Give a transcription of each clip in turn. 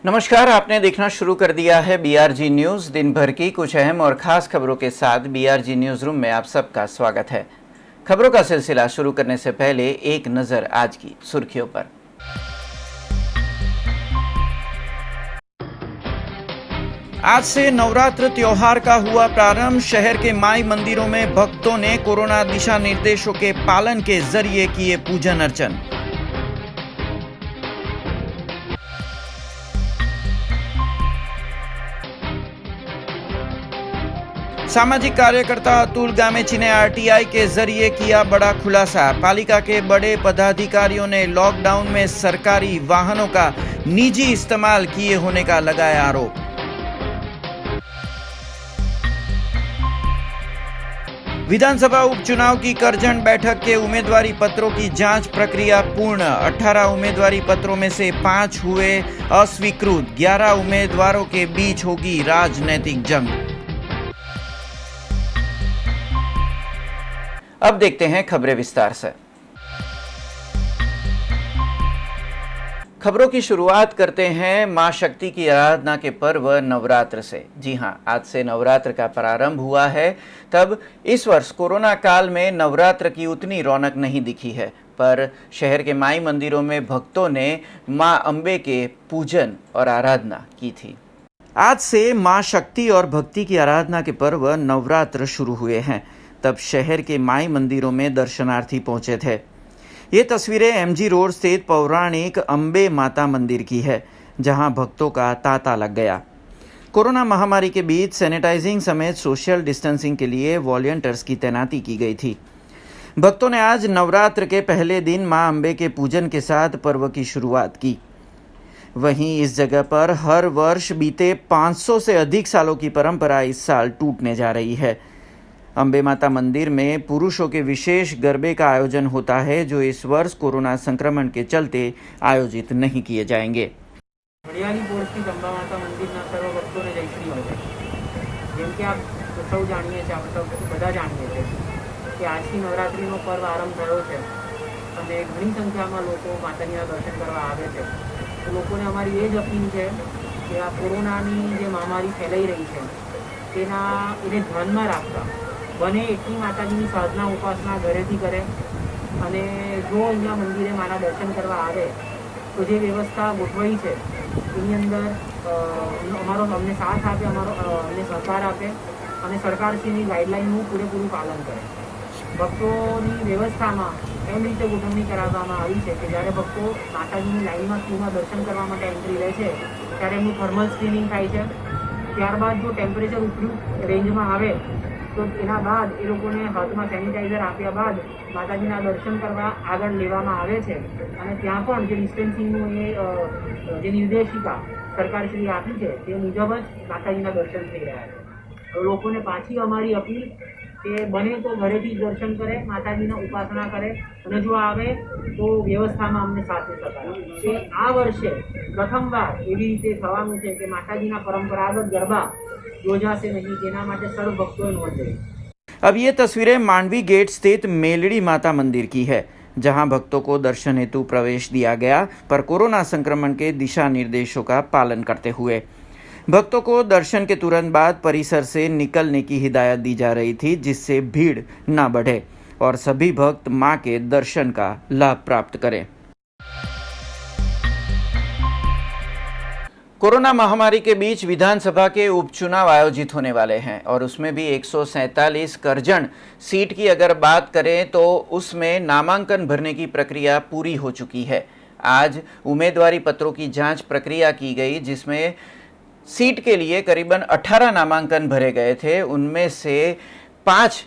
नमस्कार, आपने देखना शुरू कर दिया है BRG न्यूज़। दिन भर की कुछ अहम और ख़ास खबरों के साथ BRG न्यूज़ रूम में आप सबका स्वागत है। खबरों का सिलसिला शुरू करने से पहले एक नज़र आज की सुर्खियों पर। आज से नवरात्र त्योहार का हुआ प्रारंभ। शहर के माई मंदिरों में भक्तों ने कोरोना दिशा निर्देशों के पालन के जरिए किए पूजन अर्चन। सामाजिक कार्यकर्ता अतुल गामेची ने RTI के जरिए किया बड़ा खुलासा। पालिका के बड़े पदाधिकारियों ने लॉकडाउन में सरकारी वाहनों का निजी इस्तेमाल किए होने का लगाया आरोप। विधानसभा उपचुनाव की करजन बैठक के उम्मीदवारी पत्रों की जांच प्रक्रिया पूर्ण। 18 उम्मीदवारी पत्रों में से 5 हुए अस्वीकृत। 11 उम्मीदवारों के बीच होगी राजनीतिक जंग। अब देखते हैं खबरें विस्तार से। खबरों की शुरुआत करते हैं मां शक्ति की आराधना के पर्व नवरात्र से। जी हां, आज से नवरात्र का प्रारंभ हुआ है। तब इस वर्ष कोरोना काल में नवरात्र की उतनी रौनक नहीं दिखी है, पर शहर के माई मंदिरों में भक्तों ने मां अंबे के पूजन और आराधना की थी। आज से मां शक्ति और भक्ति की आराधना के पर्व नवरात्र शुरू हुए हैं। तब शहर के माई मंदिरों में दर्शनार्थी पहुंचे थे। ये तस्वीरें MG रोड स्थित पौराणिक अंबे माता मंदिर की है, जहां भक्तों का तांता लग गया। कोरोना महामारी के बीच सैनिटाइजिंग समेत सोशल डिस्टेंसिंग के लिए वॉलंटियर्स की तैनाती की गई थी। भक्तों ने आज नवरात्र के पहले दिन मां अंबे के पूजन के साथ पर्व की शुरुआत की। वहीं इस जगह पर हर वर्ष बीते 500 से अधिक सालों की परंपरा इस साल टूटने जा रही है। अंबे माता मंदिर में पुरुषों के विशेष गरबे का आयोजन होता है, जो इस वर्ष कोरोना संक्रमण के चलते आयोजित नहीं किए जाएंगे। વડિયાની પોળથી અંબા માતા મંદિરના સર્વ ભક્તોને જય શ્રી હરિ। જેમ કે આપ સૌ જાણીએ છીએ, આપણે સૌ બધા જાણીએ છીએ કે આજથી નવરાત્રિનો પર્વ આરંભ થયો છે અને ઘણી સંખ્યામાં લોકો માતાજીના દર્શન કરવા આવે છે। તો લોકોને અમારી એ જ અપીલ છે કે આ કોરોનાની જે મહામારી ફેલાઈ રહી છે એને ધ્યાનમાં રાખતા બને એટલી માતાજીની સાધના ઉપાસના ઘરેથી કરે અને જો અહીંયા મંદિરે માના દર્શન કરવા આવે તો જે વ્યવસ્થા ગોઠવાઈ છે એની અંદર અમને સાથ આપે, અમને સહકાર આપે અને સરકારશ્રીની ગાઈડલાઇનનું પૂરેપૂરું પાલન કરે। ભક્તોની વ્યવસ્થામાં એમ રીતે ગોઠવણી કરાવવામાં આવી છે કે જ્યારે ભક્તો માતાજીની લાઈનમાં ક્યુમાં દર્શન કરવા માટે એન્ટ્રી લે છે ત્યારે એમનું થર્મલ સ્ક્રીનિંગ થાય છે। ત્યારબાદ જો ટેમ્પરેચર ઉપર્યું રેન્જમાં આવે તો એના બાદ એ લોકોને હાથમાં સેનિટાઈઝર આપ્યા બાદ માતાજીના દર્શન કરવા આગળ લેવામાં આવે છે અને ત્યાં પણ જે ડિસ્ટન્સિંગનું જે નિર્દેશિકા સરકારશ્રીએ આપી છે તે મુજબ જ માતાજીના દર્શન થઈ રહ્યા છે। તો લોકોને પાછી અમારી અપીલ કે બને તો ઘરેથી દર્શન કરે, માતાજીના ઉપાસના કરે અને જો આવે તો વ્યવસ્થામાં અમને સાથે સહકાર આપે। આ વર્ષે પ્રથમવાર એવી રીતે થવાનું છે કે માતાજીના પરંપરાગત ગરબા યોજાશે નહીં, તેના માટે સર્વ ભક્તોએ નોંધ લેવી। अब ये तस्वीरें मांडवी गेट स्थित मेलड़ी माता मंदिर की है, जहां भक्तों को दर्शन हेतु प्रवेश दिया गया, पर कोरोना संक्रमण के दिशा निर्देशों का पालन करते हुए। भक्तों को दर्शन के तुरंत बाद परिसर से निकलने की हिदायत दी जा रही थी, जिससे भीड़ न बढ़े और सभी भक्त मां के दर्शन का लाभ प्राप्त करें। कोरोना महामारी के बीच विधानसभा के उपचुनाव आयोजित होने वाले हैं और उसमें भी 147 करजन सीट की अगर बात करें तो उसमें नामांकन भरने की प्रक्रिया पूरी हो चुकी है। आज उम्मीदवारी पत्रों की जांच प्रक्रिया की गई, जिसमें सीट के लिए करीबन 18 नामांकन भरे गए थे। उनमें से 5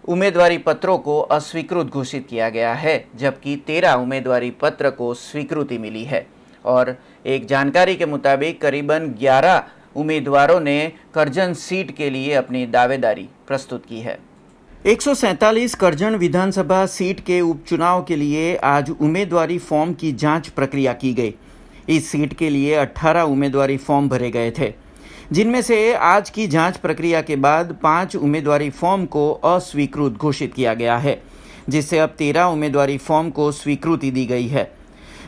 उम्मीदवारी पत्रों को अस्वीकृत घोषित किया गया है, जबकि 13 उम्मीदवारी पत्र को स्वीकृति मिली है और एक जानकारी के मुताबिक करीबन 11 उम्मीदवारों ने करजन सीट के लिए अपनी दावेदारी प्रस्तुत की है। 147 करजन विधानसभा सीट के उपचुनाव के लिए आज उम्मीदवारी फॉर्म की जांच प्रक्रिया की गई। इस सीट के लिए 18 उम्मीदवारी फॉर्म भरे गए थे, जिनमें से आज की जांच प्रक्रिया के बाद 5 उम्मीदवारी फॉर्म को अस्वीकृत घोषित किया गया है, जिससे अब 13 उम्मीदवारी फॉर्म को स्वीकृति दी गई है।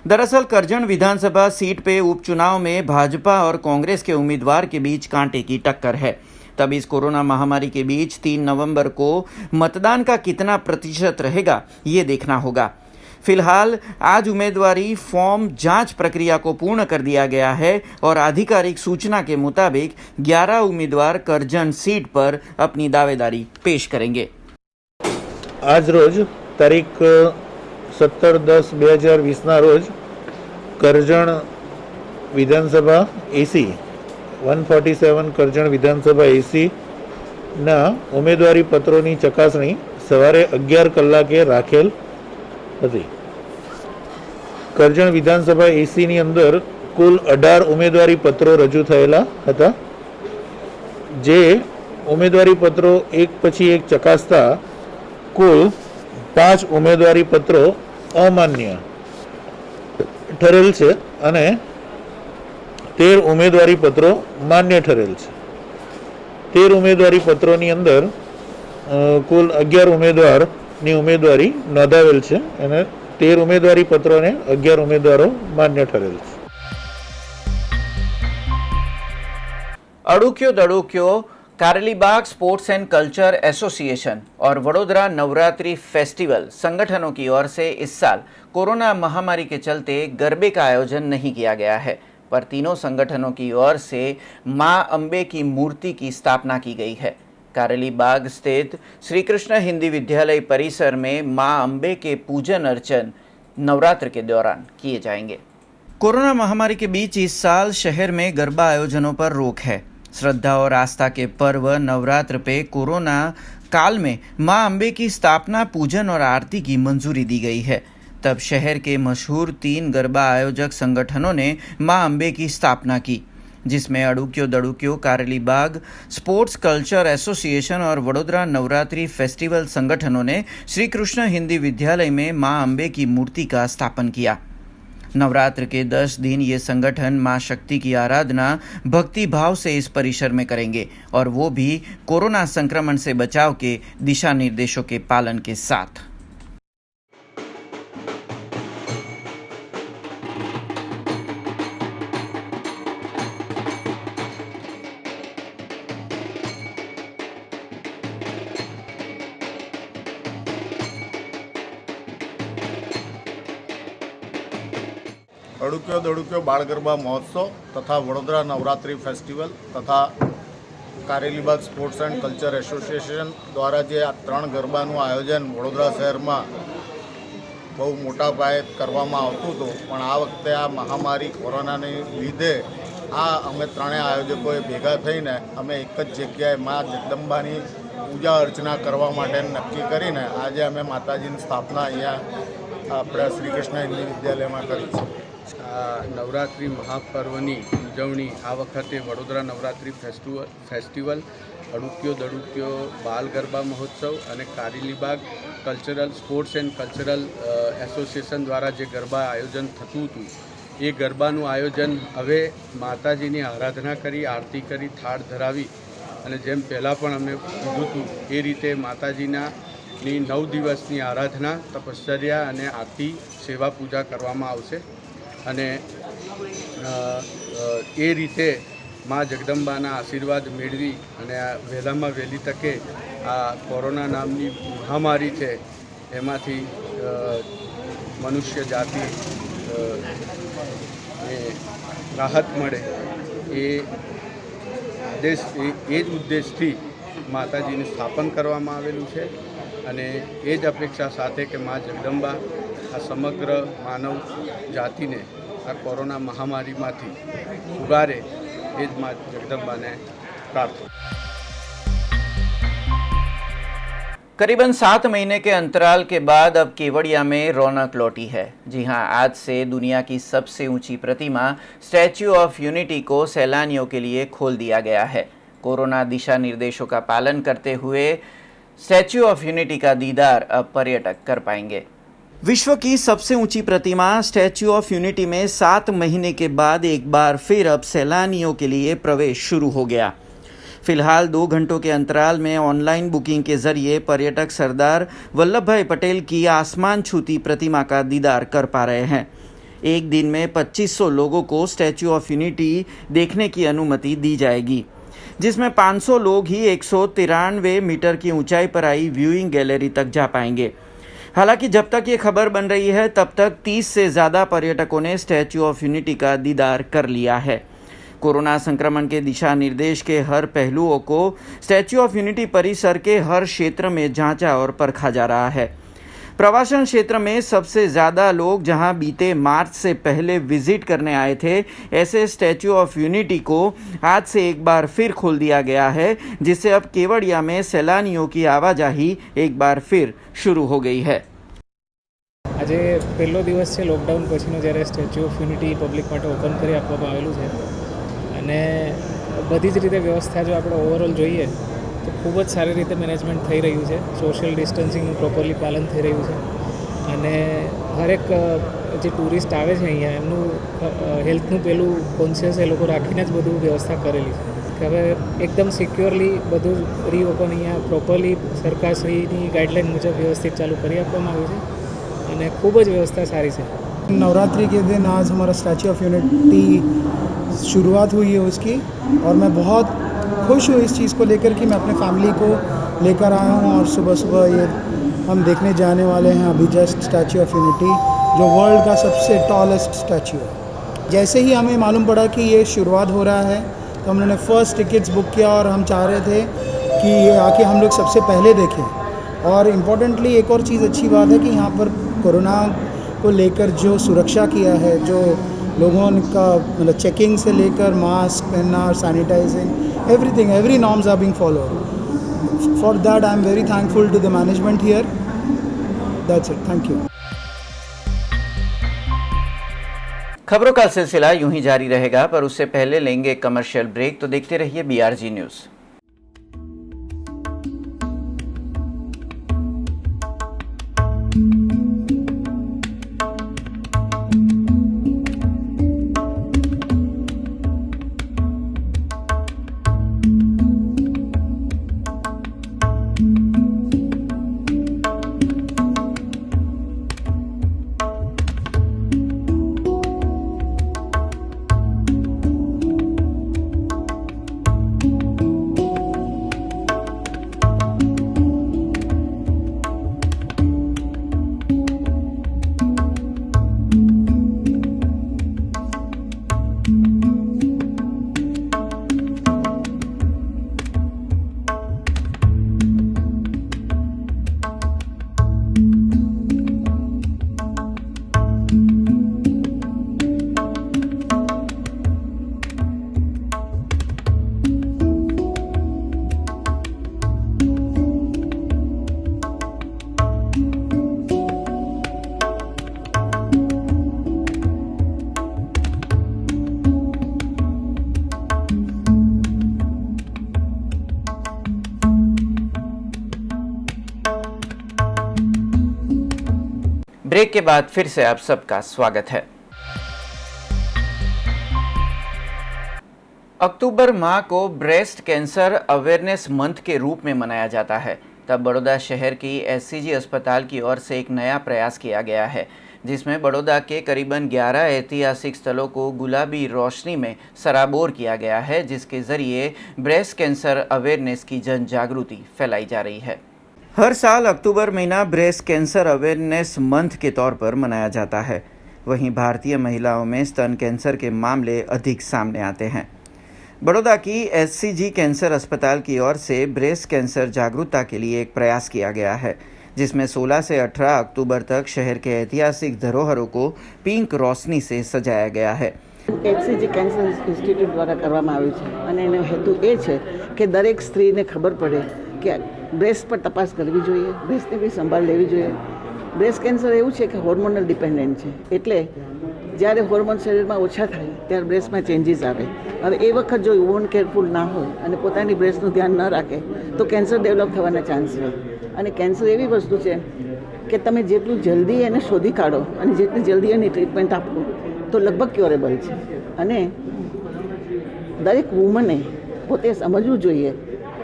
दरअसल करजण विधानसभा सीट पे उपचुनाव में भाजपा और कांग्रेस के उम्मीदवार के बीच कांटे की टक्कर है। तब इस कोरोना महामारी के बीच 3 नवंबर को मतदान का कितना प्रतिशत रहेगा ये देखना होगा। फिलहाल आज उम्मीदवारी फॉर्म जांच प्रक्रिया को पूर्ण कर दिया गया है और आधिकारिक सूचना के मुताबिक 11 उम्मीदवार करजण सीट पर अपनी दावेदारी पेश करेंगे। आज रोज तारीख 17/10/2020 ના રોજ કરજણ વિધાનસભા એસી 147 કરજણ વિધાનસભા એસી ના ઉમેદવારી પત્રોની ચકાસણી સવારે 11 કલાકે રાખેલ હતી। કરજણ વિધાનસભા એસીની અંદર કુલ 18 ઉમેદવારી પત્રો રજૂ થયેલા હતા, જે ઉમેદવારી પત્રો એક પછી એક ચકાસતા કુલ 5 ઉમેદવારી પત્રો અમાન્ય ઠરેલ છે અને 13 ઉમેદવારી પત્રો માન્ય ઠરેલ છે। 13 ઉમેદવારી પત્રોની અંદર કુલ 11 ઉમેદવારની ઉમેદવારી નોંધાવેલ છે અને 13 ઉમેદવારી પત્રોને 11 ઉમેદવારો માન્ય ઠરેલ છે। अड़ुक्यो दड़ुक्यो Karelibaug sports and culture association और वडोदरा नवरात्रि फेस्टिवल संगठनों की ओर से इस साल कोरोना महामारी के चलते गरबे का आयोजन नहीं किया गया है, पर तीनों संगठनों की ओर से मां अंबे की मूर्ति की स्थापना की गई है। कारेलीबाग स्थित श्री कृष्ण हिंदी विद्यालय परिसर में मां अंबे के पूजन अर्चन नवरात्र के दौरान किए जाएंगे। कोरोना महामारी के बीच इस साल शहर में गरबा आयोजनों पर रोक है। श्रद्धा और आस्था के पर्व नवरात्र पे कोरोना काल में मां अंबे की स्थापना, पूजन और आरती की मंजूरी दी गई है। तब शहर के मशहूर 3 गरबा आयोजक संगठनों ने मां अंबे की स्थापना की, जिसमें अड़ुक्यो दड़ुक्यो कारेलीबाग स्पोर्ट्स कल्चर एसोसिएशन और वडोदरा नवरात्रि फेस्टिवल संगठनों ने श्री कृष्ण हिंदी विद्यालय में मां अंबे की मूर्ति का स्थापन किया। नवरात्र के 10 दिन ये संगठन मां शक्ति की आराधना भक्ति भाव से इस परिसर में करेंगे और वो भी कोरोना संक्रमण से बचाव के दिशा निर्देशों के पालन के साथ। અડુક્યો દડુક્યો બાળ ગરબા મહોત્સવ તથા વડોદરા નવરાત્રિ ફેસ્ટિવલ તથા Karelibaug sports and culture association દ્વારા જે આ 3 ગરબાનું આયોજન વડોદરા શહેરમાં બહુ મોટા પાયે કરવામાં આવતું હતું, પણ આ વખતે આ મહામારી કોરોનાને લીધે અમે ત્રણેય આયોજકોએ ભેગા થઈને અમે એક જ જગ્યાએ મા જગદંબાની પૂજા અર્ચના કરવા માટે નક્કી કરીને આજે અમે માતાજીની સ્થાપના અહીંયા આપણે શ્રી કૃષ્ણ હિન્દી વિદ્યાલયમાં કરી છે। નવરાત્રિ મહાપર્વની ઉજવણી આ વખતે વડોદરા નવરાત્રિ ફેસ્ટિવલ અડુક્યો દડુક્યો બાલ ગરબા મહોત્સવ અને Karelibaug cultural sports and cultural association દ્વારા જે ગરબા આયોજન થતું હતું એ ગરબાનું આયોજન હવે માતાજીની આરાધના કરી, આરતી કરી, થાળ ધરાવી અને જેમ પહેલાં પણ અમે કીધું હતું એ રીતે માતાજીની 9 દિવસની આરાધના, તપશ્ચર્યા અને આરતી, સેવા પૂજા કરવામાં આવશે અને એ રીતે માં જગદંબાના આશીર્વાદ મેળવી અને આ વહેલામાં વહેલી તકે આ કોરોના નામની મહામારી છે એમાંથી મનુષ્ય જાતિ રાહત મળે એ જ ઉદ્દેશથી માતાજીનું સ્થાપન કરવામાં આવેલું છે અને એ જ અપેક્ષા સાથે કે મા જગદંબા આ સમગ્ર માનવ જાતિને આ કોરોના મહામારીમાંથી ઉગારે એ જ મા જગદંબાને પ્રાર્થના। करीबन 7 महीने के अंतराल के बाद अब केवड़िया में रौनक लौटी है। जी हाँ, आज से दुनिया की सबसे ऊंची प्रतिमा स्टैच्यू ऑफ यूनिटी को सैलानियों के लिए खोल दिया गया है। कोरोना दिशा निर्देशों का पालन करते हुए स्टैच्यू ऑफ यूनिटी का दीदार अब पर्यटक कर पाएंगे। विश्व की सबसे ऊंची प्रतिमा स्टैच्यू ऑफ यूनिटी में 7 महीने के बाद एक बार फिर अब सैलानियों के लिए प्रवेश शुरू हो गया। फिलहाल 2 घंटों के अंतराल में ऑनलाइन बुकिंग के जरिए पर्यटक सरदार वल्लभ भाई पटेल की आसमान छूती प्रतिमा का दीदार कर पा रहे हैं। एक दिन में 2500 लोगों को स्टैच्यू ऑफ यूनिटी देखने की अनुमति दी जाएगी, जिसमें 500 लोग ही 193 मीटर की ऊंचाई पर आई व्यूइंग गैलरी तक जा पाएंगे। हालांकि जब तक ये खबर बन रही है तब तक 30 से ज़्यादा पर्यटकों ने स्टैच्यू ऑफ यूनिटी का दीदार कर लिया है। कोरोना संक्रमण के दिशा निर्देश के हर पहलुओं को स्टैच्यू ऑफ यूनिटी परिसर के हर क्षेत्र में जांचा और परखा जा रहा है। प्रवासन क्षेत्र में सबसे ज़्यादा लोग जहां बीते मार्च से पहले विजिट करने आए थे, ऐसे स्टैच्यू ऑफ यूनिटी को आज से एक बार फिर खोल दिया गया है, जिससे अब केवड़िया में सैलानियों की आवाजाही एक बार फिर शुरू हो गई है। આજે પહેલો દિવસ છે લોકડાઉન પછીનો, જ્યારે સ્ટેચ્યુ ઓફ યુનિટી પબ્લિક માટે ઓપન કરી આપવામાં આવેલું છે અને બધી જ રીતે વ્યવસ્થા જો આપણે ઓવરઓલ જોઈએ તો ખૂબ જ સારી રીતે મેનેજમેન્ટ થઈ રહ્યું છે. સોશિયલ ડિસ્ટન્સિંગનું પ્રોપરલી પાલન થઈ રહ્યું છે અને હરેક જે ટુરિસ્ટ આવે છે અહીંયા એમનું હેલ્થનું પેલું કોન્શિયસ એ લોકો રાખીને જ બધું વ્યવસ્થા કરેલી છે કે હવે એકદમ સિક્યોરલી બધું રીઓપન અહીંયા પ્રોપરલી સરકારશ્રીની ગાઈડલાઇન મુજબ વ્યવસ્થિત ચાલુ કરી આપવામાં આવ્યું છે અને ખૂબ જ વ્યવસ્થા સારી છે. नवरात्रि के दिन आज हमारा स्टैच्यू ऑफ यूनिटी शुरुआत हुई है उसकी, और मैं बहुत खुश हूँ इस चीज़ को लेकर कि मैं अपने फैमिली को लेकर आया हूँ और सुबह सुबह ये हम देखने जाने वाले हैं अभी जस्ट स्टैच्यू ऑफ यूनिटी, जो वर्ल्ड का सबसे टॉलेस्ट स्टैच्यू है. जैसे ही हमें मालूम पड़ा कि ये शुरुआत हो रहा है तो हम लोगों ने फ़र्स्ट टिकट्स बुक किया और हम चाह रहे थे कि ये आके हम लोग सबसे पहले देखें. और इम्पोर्टेंटली एक और चीज़ अच्छी बात है कि यहाँ पर कोरोना को लेकर जो सुरक्षा किया है, जो लोगों का मतलब चेकिंग से लेकर मास्क पहनना और sanitising, everything, every norms are being followed. For that I am very thankful to the management here. That's it. Thank you. खबरों का सिलसिला यूं ही जारी रहेगा, पर उससे पहले लेंगे कमर्शियल ब्रेक, तो देखते रहिए BRG न्यूज़। ब्रेक के बाद फिर से आप सबका स्वागत है। अक्टूबर माह को ब्रेस्ट कैंसर अवेयरनेस मंथ के रूप में मनाया जाता है। तब बड़ौदा शहर की SCG अस्पताल की ओर से एक नया प्रयास किया गया है, जिसमें बड़ौदा के करीबन 11 ऐतिहासिक स्थलों को गुलाबी रोशनी में सराबोर किया गया है, जिसके जरिए ब्रेस्ट कैंसर अवेयरनेस की जन जागृति फैलाई जा रही है। हर साल अक्टूबर महीना ब्रेस्ट कैंसर अवेयरनेस मंथ के तौर पर मनाया जाता है। वहीं भारतीय महिलाओं में स्तन कैंसर के मामले अधिक सामने आते हैं। बड़ौदा की SCG कैंसर अस्पताल की ओर से ब्रेस्ट कैंसर जागरूकता के लिए एक प्रयास किया गया है, जिसमें 16 से 18 अक्टूबर तक शहर के ऐतिहासिक धरोहरों को पिंक रोशनी से सजाया गया है। SCG કેન્સર ઇન્સ્ટિટ્યૂટ દ્વારા કરવામાં આવ્યું છે અને એનો હેતુ એ છે કે દરેક સ્ત્રીને ખબર પડે કે બ્રેસ્ટ પર તપાસ કરવી જોઈએ, બ્રેસ્ટની બી સંભાળ લેવી જોઈએ. બ્રેસ્ટ કેન્સર એવું છે કે હોર્મોનલ ડિપેન્ડન્ટ છે, એટલે જ્યારે હોર્મોન શરીરમાં ઓછા થાય ત્યારે બ્રેસ્ટમાં ચેન્જીસ આવે. હવે એ વખત જો વુમન કેરફુલ ના હોય અને પોતાની બ્રેસ્ટનું ધ્યાન ન રાખે તો કેન્સર ડેવલપ થવાના ચાન્સ રહે. અને કેન્સર એવી વસ્તુ છે કે તમે જેટલું જલ્દી એને શોધી કાઢો અને જેટલી જલ્દી એની ટ્રીટમેન્ટ આપો તો લગભગ ક્યોરેબલ છે. અને દરેક વુમને પોતે સમજવું જોઈએ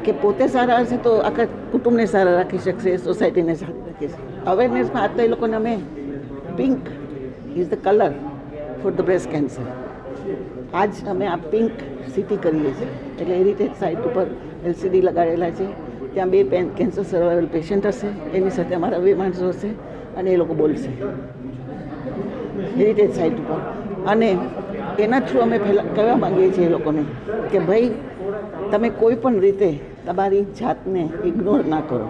કે પોતે સારા હશે તો આખા કુટુંબને સારા રાખી શકશે, સોસાયટીને સારી રાખી શકશે. અવેરનેસમાં આજ તો એ લોકોને અમે pink is the colour for the breast cancer. આજ અમે આ પિંક સિટી કરીએ છીએ, એટલે હેરિટેજ સાઇટ ઉપર LCD લગાડેલા છે. ત્યાં 2 કેન્સર સર્વાઈવલ પેશન્ટ હશે, એની સાથે અમારા 2 માણસો હશે અને એ લોકો બોલશે હેરિટેજ સાઇટ ઉપર. અને એના થ્રુ અમે કહેવા માંગીએ છીએ એ લોકોને કે ભાઈ તમે કોઈ પણ રીતે તમારી જાતને ઇગ્નોર ના કરો,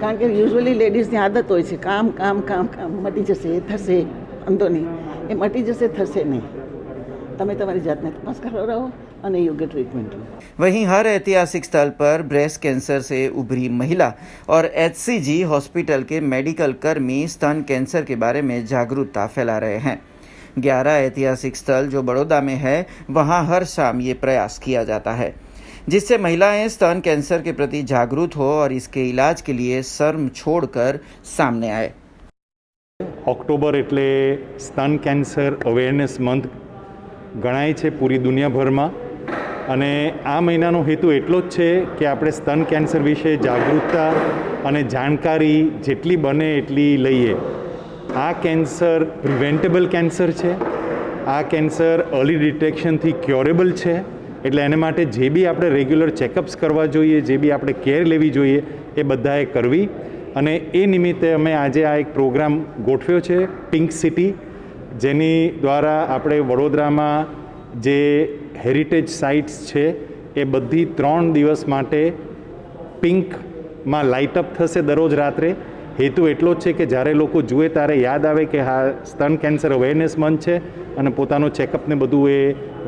કારણ કે યુઝ્યુઅલી લેડીઝની આદત હોય છે કામ કામ કામ કામ, મટી જશે, એ થશે, વાંધો નહીં, એ મટી જશે, થશે નહીં. તમે તમારી જાતને તપાસ કરાવો અને योग्य ट्रीटमेंट लो. वहीं हर ऐतिहासिक स्थल पर ब्रेस्ट कैंसर से उभरी महिला और HCG हॉस्पिटल के मेडिकल कर्मी स्तन कैंसर के बारे में जागरूकता फैला रहे हैं. 11 ऐतिहासिक स्थल जो बड़ौदा में है, वहां हर शाम ये प्रयास किया जाता है, जिससे महिलाएं स्तन कैंसर के प्रति जागरूक हो और इसके इलाज के लिए शर्म छोड़कर सामने आए. ऑक्टोबर એટલે સ્તન કેન્સર અવેરનેસ મંથ ગણાય છે પૂરી દુનિયાભરમાં, અને આ મહિનાનો હેતુ એટલો જ છે કે આપણે સ્તન કેન્સર વિશે જાગૃતતા અને જાણકારી જેટલી બને એટલી લઈએ. આ કેન્સર પ્રિવેન્ટેબલ કેન્સર છે, આ કેન્સર અર્લી ડિટેક્શનથી ક્યોરેબલ છે, એટલે એને માટે જે બી આપણે રેગ્યુલર ચેકઅપ્સ કરવા જોઈએ, જે બી આપણે કેર લેવી જોઈએ એ બધાએ કરવી. અને એ નિમિત્તે અમે આજે આ એક પ્રોગ્રામ ગોઠવ્યો છે પિંક સિટી, જેની દ્વારા આપણે વડોદરામાં જે હેરિટેજ સાઇટ્સ છે એ બધી 3 દિવસ માટે પિંકમાં લાઇટઅપ થશે દરરોજ રાત્રે. હેતુ એટલો જ છે કે જ્યારે લોકો જુએ ત્યારે યાદ આવે કે હા સ્તન કેન્સર અવેરનેસ મંથ છે અને પોતાનો ચેકઅપને બધું એ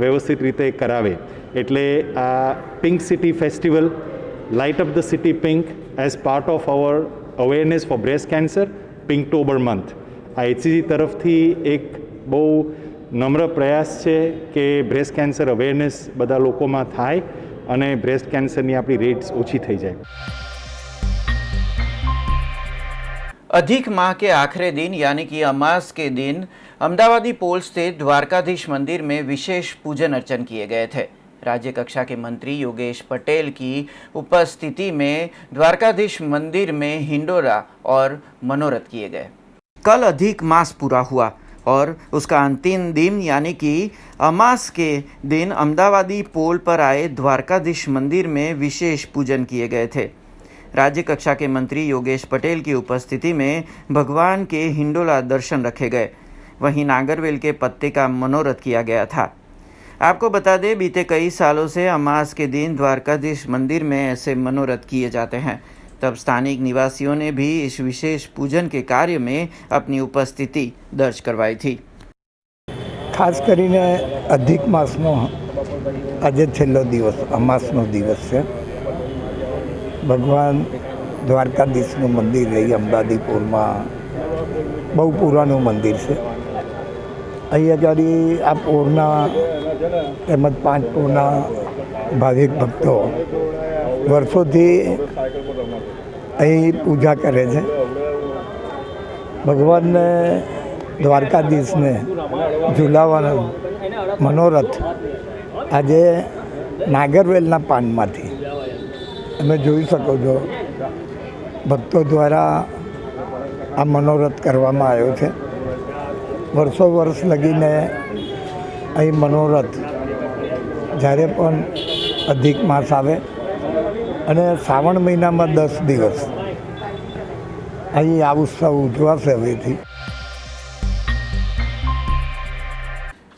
વ્યવસ્થિત રીતે કરાવે. એટલે આ pink city festival, light up the city pink as part of our awareness for breast cancer, Pinktober month, આ HCG તરફથી એક બહુ નમ્ર પ્રયાસ છે કે બ્રેસ્ટ કેન્સર અવેરનેસ બધા લોકોમાં થાય અને બ્રેસ્ટ કેન્સરની આપણી રેટ્સ ઓછી થઈ જાય. अधिक माह के आखिरी दिन यानी कि अमास के दिन अहमदाबादी पोल स्थित द्वारकाधीश मंदिर में विशेष पूजन अर्चन किए गए थे. राज्य कक्षा के मंत्री योगेश पटेल की उपस्थिति में द्वारकाधीश मंदिर में हिंडोला और मनोरथ किए गए. कल अधिक मास पूरा हुआ और उसका अंतिम दिन यानी कि अमास के दिन अहमदाबादी पोल पर आए द्वारकाधीश मंदिर में विशेष पूजन किए गए थे. राज्य कक्षा के मंत्री योगेश पटेल की उपस्थिति में भगवान के हिंडोला दर्शन रखे गए. वहीं नागरवेल के पत्ते का मनोरथ किया गया था. आपको बता दें, बीते कई सालों से अमास के दिन द्वारकाधीश मंदिर में ऐसे मनोरथ किए जाते हैं. तब स्थानिक निवासियों ने भी इस विशेष पूजन के कार्य में अपनी उपस्थिति दर्ज करवाई थी. खास કરીને અધિક માસનો આજે છેલ્લો દિવસ, અમાસનો દિવસ છે. ભગવાન દ્વારકાધીશનું મંદિર રહી અમદાવાદીપુરમાં બહુ પુરાનું મંદિર છે. અહીં આગળ આ પૂરના તેમજ 5 પૂરના ભાવિક ભક્તો વર્ષોથી અહીં પૂજા કરે છે. ભગવાનને દ્વારકાધીશને ઝુલાવાનો મનોરથ આજે નાગરવેલના પાનમાંથી તમે જોઈ શકો છો. ભક્તો દ્વારા આ મનોરથ કરવામાં આવ્યો છે. વર્ષો વર્ષ લગીને અહીં મનોરથ જ્યારે પણ અધિક માસ આવે અને શ્રાવણ મહિનામાં 10 દિવસ અહીં આ ઉત્સવ ઉજવાશે હવેથી.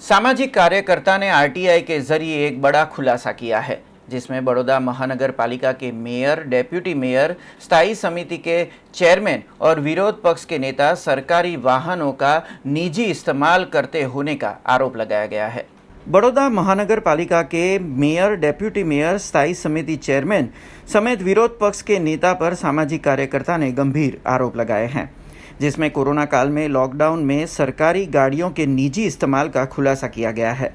सामाजिक कार्यकर्ता ने RTI के जरिए एक बड़ा खुलासा किया है, जिसमें बड़ौदा महानगर पालिका के मेयर, डेप्यूटी मेयर, स्थायी समिति के चेयरमैन और विरोध पक्ष के नेता सरकारी वाहनों का निजी इस्तेमाल करते होने का आरोप लगाया गया है. बड़ौदा महानगर पालिका के मेयर, डेप्यूटी मेयर, स्थायी समिति चेयरमैन समेत विरोध पक्ष के नेता पर सामाजिक कार्यकर्ता ने गंभीर आरोप लगाए हैं, जिसमें कोरोना काल में लॉकडाउन में सरकारी गाड़ियों के निजी इस्तेमाल का खुलासा किया गया है.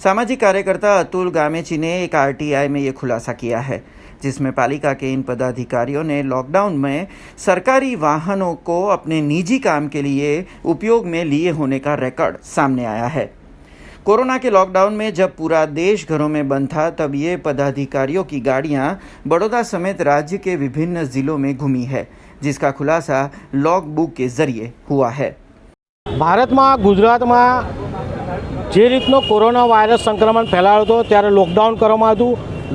सामाजिक कार्यकर्ता अतुल गामेची ने एक RTI में ये खुलासा किया है, जिसमें पालिका के इन पदाधिकारियों ने लॉकडाउन में सरकारी वाहनों को अपने निजी काम के लिए उपयोग में लिए होने का रिकॉर्ड सामने आया है. कोरोना के लॉकडाउन में जब पूरा देश घरों में बंद था, तब ये पदाधिकारियों की गाड़ियां बड़ौदा समेत राज्य के विभिन्न जिलों में घूमी है, जिसका खुलासा लॉग बुक के जरिए हुआ है. ભારતમાં ગુજરાતમાં જે રીતનો કોરોના વાયરસ સંક્રમણ ફેલાયો હતો ત્યારે લોકડાઉન કરવામાં હતું.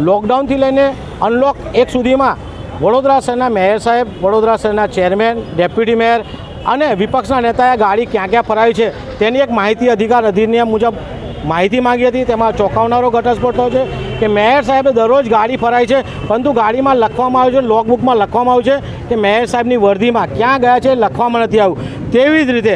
લોકડાઉનથી લઈને અનલોક 1 સુધીમાં વડોદરા શહેરના મેયર સાહેબ, વડોદરા શહેરના ચેરમેન, ડેપ્યુટી મેયર અને વિપક્ષના નેતાએ ગાડી ક્યાં ક્યાં ફરાવી છે તેની એક માહિતી અધિકાર અધિનિયમ મુજબ માહિતી માંગી હતી. તેમાં ચોંકાવનારો ઘટસ્ફોટ થયો છે કે મેયર સાહેબે દરરોજ ગાડી ફરાય છે, પરંતુ ગાડીમાં લખવામાં આવ્યું છે, લોકબુકમાં લખવામાં આવ્યું છે કે મેયર સાહેબની વર્દીમાં ક્યાં ગયા છે લખવામાં નથી આવ્યું. તેવી જ રીતે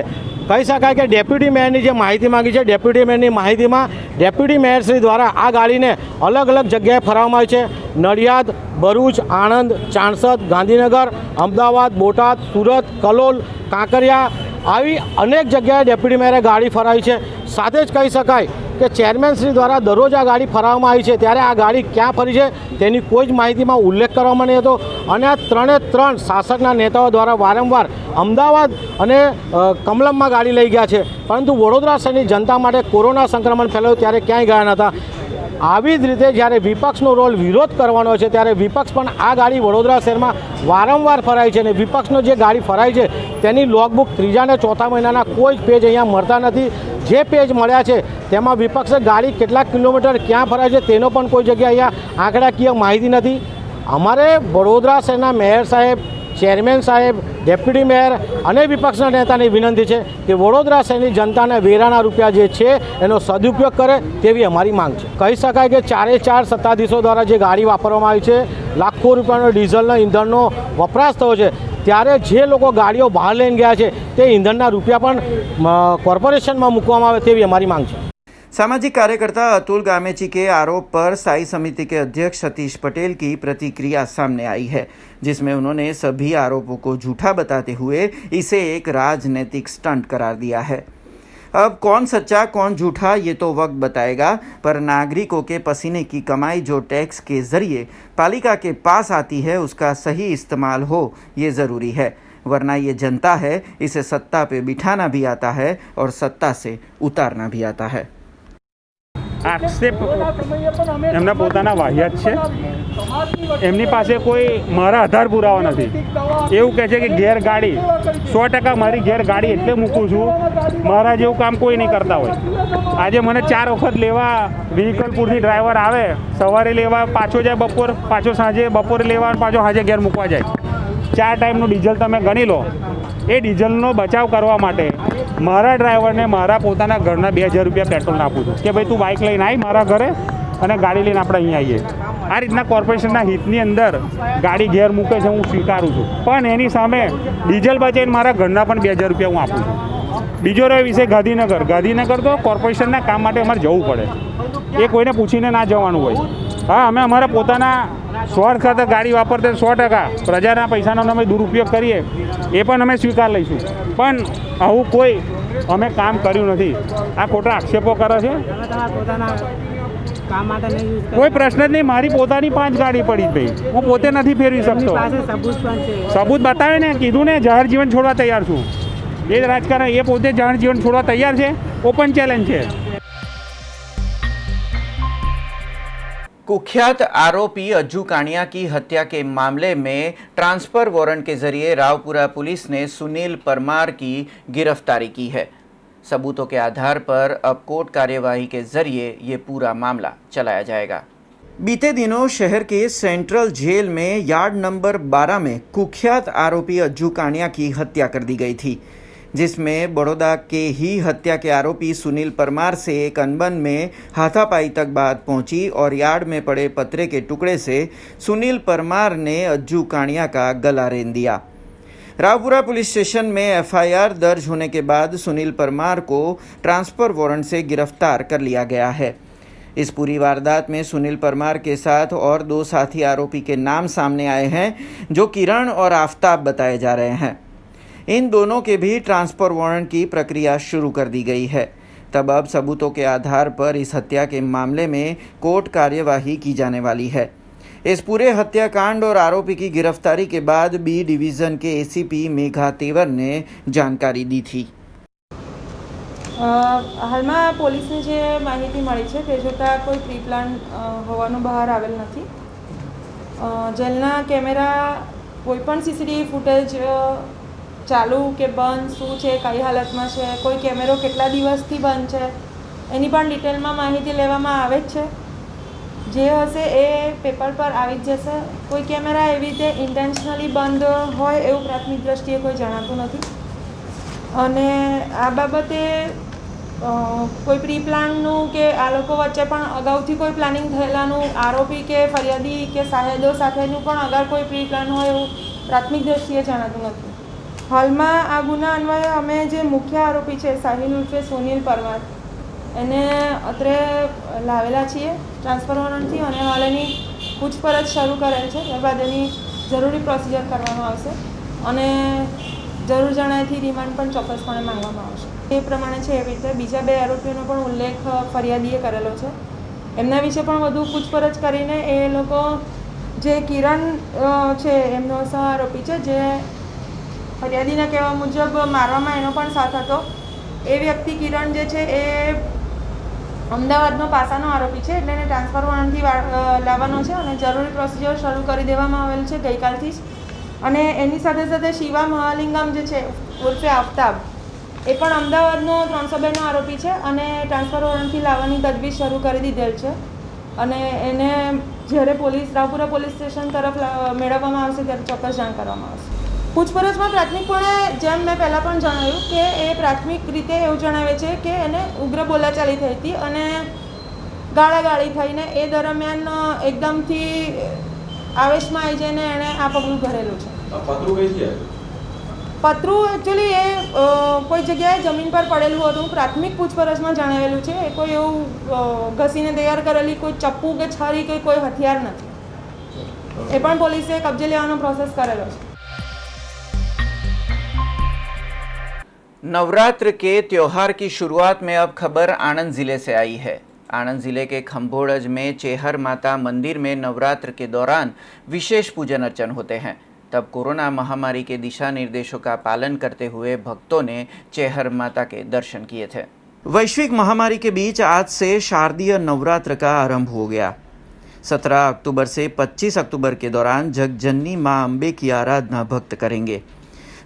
કહી શકાય કે ડેપ્યુટી મેયરની જે માહિતી માંગી છે, ડેપ્યુટી મેયરની માહિતીમાં ડેપ્યુટી મેયરશ્રી દ્વારા આ ગાડીને અલગ અલગ જગ્યાએ ફરાવવામાં આવી છે. નડિયાદ, ભરૂચ, આણંદ, ચાણસદ, ગાંધીનગર, અમદાવાદ, બોટાદ, સુરત, કલોલ, કાંકરિયા આવી અનેક જગ્યાએ ડેપ્યુટી મેયરે ગાડી ફરાવી છે. સાથે જ કહી શકાય કે ચેરમેનશ્રી દ્વારા દરરોજ આ ગાડી ફરાવવામાં આવી છે, ત્યારે આ ગાડી ક્યાં ફરી છે તેની કોઈ જ માહિતીમાં ઉલ્લેખ કરવામાં નહીં હતો. અને આ 3 શાસકના નેતાઓ દ્વારા વારંવાર અમદાવાદ અને કમલમમાં ગાડી લઈ ગયા છે, પરંતુ વડોદરા શહેરની જનતા માટે કોરોના સંક્રમણ ફેલાયું ત્યારે ક્યાંય ગયા નહોતા. આવી જ રીતે જ્યારે વિપક્ષનો રોલ વિરોધ કરવાનો છે ત્યારે વિપક્ષ પણ આ ગાડી વડોદરા શહેરમાં વારંવાર ફરાય છે અને વિપક્ષનો જે ગાડી ફરાય છે તેની લોકબુક 3જા અને 4થા મહિનાના કોઈ જ પેજ અહીંયા મળતા નથી. જે પેજ મળ્યા છે તેમાં વિપક્ષે ગાડી કેટલાક કિલોમીટર ક્યાં ફરાય છે તેનો પણ કોઈ જગ્યાએ અહીંયા આંકડાકીય માહિતી નથી. અમારે વડોદરા શહેરના મેયર સાહેબ, ચેરમેન સાહેબ, ડેપ્યુટી મેયર અને વિપક્ષના નેતાની વિનંતી છે કે વડોદરા શહેરની જનતાને વેરાના રૂપિયા જે છે એનો સદુપયોગ કરે તેવી અમારી માંગ છે. કહી શકાય કે 4 સત્તાધીશો દ્વારા જે ગાડી વાપરવામાં આવી છે, લાખો રૂપિયાનો ડીઝલના ઈંધણનો વપરાશ થયો છે, ત્યારે જે લોકો ગાડીઓ બહાર લઈને ગયા છે તે ઈંધણના રૂપિયા પણ કોર્પોરેશનમાં મૂકવામાં આવે તેવી અમારી માંગ છે. सामाजिक कार्यकर्ता अतुल गामेची के आरोप पर स्थायी समिति के अध्यक्ष सतीश पटेल की प्रतिक्रिया सामने आई है, जिसमें उन्होंने सभी आरोपों को झूठा बताते हुए इसे एक राजनीतिक स्टंट करार दिया है. अब कौन सच्चा कौन झूठा ये तो वक्त बताएगा, पर नागरिकों के पसीने की कमाई जो टैक्स के जरिए पालिका के पास आती है उसका सही इस्तेमाल हो ये ज़रूरी है, वरना ये जनता है इसे सत्ता पे बिठाना भी आता है और सत्ता से उतारना भी आता है. આક્ષેપ એમના પોતાના વાહિયાત છે. એમની પાસે કોઈ મારા આધાર પુરાવા નથી. એવું કહે છે કે ઘેર ગાડી 100% મારી ઘેર ગાડી એટલે મૂકું છું, મારા જેવું કામ કોઈ નહીં કરતા હોય. આજે મને 4 વખત લેવા વ્હીકલપુરથી ડ્રાઈવર આવે, સવારે લેવા પાછો જાય, બપોર પાછો સાંજે, બપોરે લેવા પાછો સાંજે ઘેર મૂકવા જાય. 4 ટાઈમનું ડીઝલ તમે ગણી લો. એ ડીઝલનો બચાવ કરવા માટે મારા ડ્રાઈવરને મારા પોતાના ઘરના 2000 રૂપિયા પેટ્રોલ આપું છું કે ભાઈ તું બાઇક લઈને આવી મારા ઘરે અને ગાડી લઈને આપણે અહીંયા આવીએ. આ રીતના કોર્પોરેશનના હિતની અંદર ગાડી ઘેર મૂકે છે, હું સ્વીકારું છું, પણ એની સામે ડીઝલ બચાવીને મારા ઘરના પણ 2000 રૂપિયા હું આપું છું. બીજો રહ્યો વિષય ગાંધીનગર. ગાંધીનગર તો કોર્પોરેશનના કામ માટે અમારે જવું પડે, એ કોઈને પૂછીને ના જવાનું હોય. હા, અમે અમારા પોતાના સ્વાર્થ ખાતર ગાડી વાપરતા 100% પ્રજાના પૈસાનો અમે દુરુપયોગ કરીએ એ પણ અમે સ્વીકાર લઈશું, પણ આવું કોઈ અમે કામ કર્યું નથી. આ ખોટા આક્ષેપો કરે છે. કોઈ પ્રશ્ન જ નહીં. મારી પોતાની 5 ગાડી પડી ભાઈ, હું પોતે નથી ફેરવી શકતો. સબૂત બતાવે ને, કીધું ને જાહેર જીવન છોડવા તૈયાર છું. એ જ રાજકારણ, એ પોતે જાહેર જીવન છોડવા તૈયાર છે. ઓપન ચેલેન્જ છે. कुख्यात आरोपी अज्जू कानिया की हत्या के मामले में ट्रांसफर वारंट के जरिए रावपुरा पुलिस ने सुनील परमार की गिरफ्तारी की है. सबूतों के आधार पर अब कोर्ट कार्यवाही के जरिए ये पूरा मामला चलाया जाएगा. बीते दिनों शहर के सेंट्रल जेल में यार्ड नंबर 12 में कुख्यात आरोपी अज्जू कानिया की हत्या कर दी गई थी, जिसमें बड़ौदा के ही हत्या के आरोपी सुनील परमार से एक अनबन में हाथापाई तक बात पहुंची और यार्ड में पड़े पत्रे के टुकड़े से सुनील परमार ने अज्जू कानिया का गला रेंग दिया. रावपुरा पुलिस स्टेशन में एफआईआर दर्ज होने के बाद सुनील परमार को ट्रांसफर वारंट से गिरफ्तार कर लिया गया है. इस पूरी वारदात में सुनील परमार के साथ और 2 साथी आरोपी के नाम सामने आए हैं, जो किरण और आफताब बताए जा रहे हैं. इन दोनों के भी ट्रांसफर वारंट की प्रक्रिया शुरू कर दी गई है. तब अब सबूतों के आधार पर इस हत्या के मामले में कोर्ट कार्यवाही की जाने वाली है. इस पूरे हत्याकांड और आरोपी की गिरफ्तारी के बाद बी डिवीज़न के एसीपी मेघा तेवर ने जानकारी दी थी. હાલમાં પોલીસને જે માહિતી મળી છે તે જોતાં કોઈ પ્રી પ્લાન હોવાનું બહાર આવેલ નથી. જેલના કેમેરા કોઈપણ સીસીટીવી ફૂટેજ ચાલુ કે બંધ, શું છે, કઈ હાલતમાં છે, કોઈ કેમેરો કેટલા દિવસથી બંધ છે, એની પણ ડિટેલમાં માહિતી લેવામાં આવે જ છે. જે હશે એ પેપર પર આવી જ જશે. કોઈ કેમેરા એવી રીતે ઇન્ટેન્શનલી બંધ હોય એવું પ્રાથમિક દ્રષ્ટિએ કોઈ જણાતું નથી. અને આ બાબતે કોઈ પ્રી પ્લાનનું કે આ લોકો વચ્ચે પણ અગાઉથી કોઈ પ્લાનિંગ થયેલાનું આરોપી કે ફરિયાદી કે સાહેદો સાથેનું પણ અગર કોઈ પ્રી પ્લાન હોય એવું પ્રાથમિક દ્રષ્ટિએ જણાતું નથી. હાલમાં આ ગુના અન્વયે અમે જે મુખ્ય આરોપી છે સાહિલ ઉર્ફે સોનિલ પરમાર એને અત્રે લાવેલા છીએ ટ્રાન્સફર વોરંટથી, અને હાલ એની પૂછપરછ શરૂ કરેલ છે. ત્યારબાદ એની જરૂરી પ્રોસિજર કરવામાં આવશે અને જરૂર જણાયથી રિમાન્ડ પણ ચોક્કસપણે માંગવામાં આવશે. એ પ્રમાણે છે એવી રીતે બીજા 2 આરોપીઓનો પણ ઉલ્લેખ ફરિયાદીએ કરેલો છે. એમના વિશે પણ વધુ પૂછપરછ કરીને એ લોકો જે કિરણ છે એમનો સહ આરોપી છે, જે ફરિયાદીના કહેવા મુજબ મારવામાં એનો પણ સાથ હતો, એ વ્યક્તિ કિરણ જે છે એ અમદાવાદનો પાસાનો આરોપી છે. એટલે એને ટ્રાન્સફર વોરંટથી લાવવાનો છે અને જરૂરી પ્રોસિજર શરૂ કરી દેવામાં આવેલ છે ગઈકાલથી જ. અને એની સાથે સાથે શિવા મહાલિંગમ જે છે ઉર્ફે આફતાબ, એ પણ અમદાવાદનો 302નો આરોપી છે અને ટ્રાન્સફર વોરંટથી લાવવાની તજવીજ શરૂ કરી દીધેલ છે. અને એને જ્યારે રાવપુરા પોલીસ સ્ટેશન તરફ મેળવવામાં આવશે ત્યારે ચોક્કસ જાણ કરવામાં આવશે. પૂછપરછમાં પ્રાથમિકપણે જેમ મેં પહેલાં પણ જણાવ્યું કે એ પ્રાથમિક રીતે એવું જણાવે છે કે એને ઉગ્ર બોલાચાલી થઈ હતી અને ગાળાગાળી થઈને એ દરમિયાન એકદમથી આવેશમાં આવી જઈને એણે આ પગલું ભરેલું છે. પતરું એકચ્યુઅલી એ કોઈ જગ્યાએ જમીન પર પડેલું હતું. પ્રાથમિક પૂછપરછમાં જણાવેલું છે એ કોઈ એવું ઘસીને તૈયાર કરેલી કોઈ ચપ્પુ કે છરી કે કોઈ હથિયાર નથી. એ પણ પોલીસે કબજે લેવાનો પ્રોસેસ करेलो है। नवरात्र के त्योहार की शुरुआत में अब खबर आनंद ज़िले से आई है। आनंद ज़िले के खम्भोड़ज में चेहर माता मंदिर में नवरात्र के दौरान विशेष पूजन अर्चन होते हैं। तब कोरोना महामारी के दिशा निर्देशों का पालन करते हुए भक्तों ने चेहर माता के दर्शन किए थे। वैश्विक महामारी के बीच आज से शारदीय नवरात्र का आरंभ हो गया। 17 अक्टूबर से 25 अक्टूबर के दौरान जगजननी मां अम्बे की आराधना भक्त करेंगे।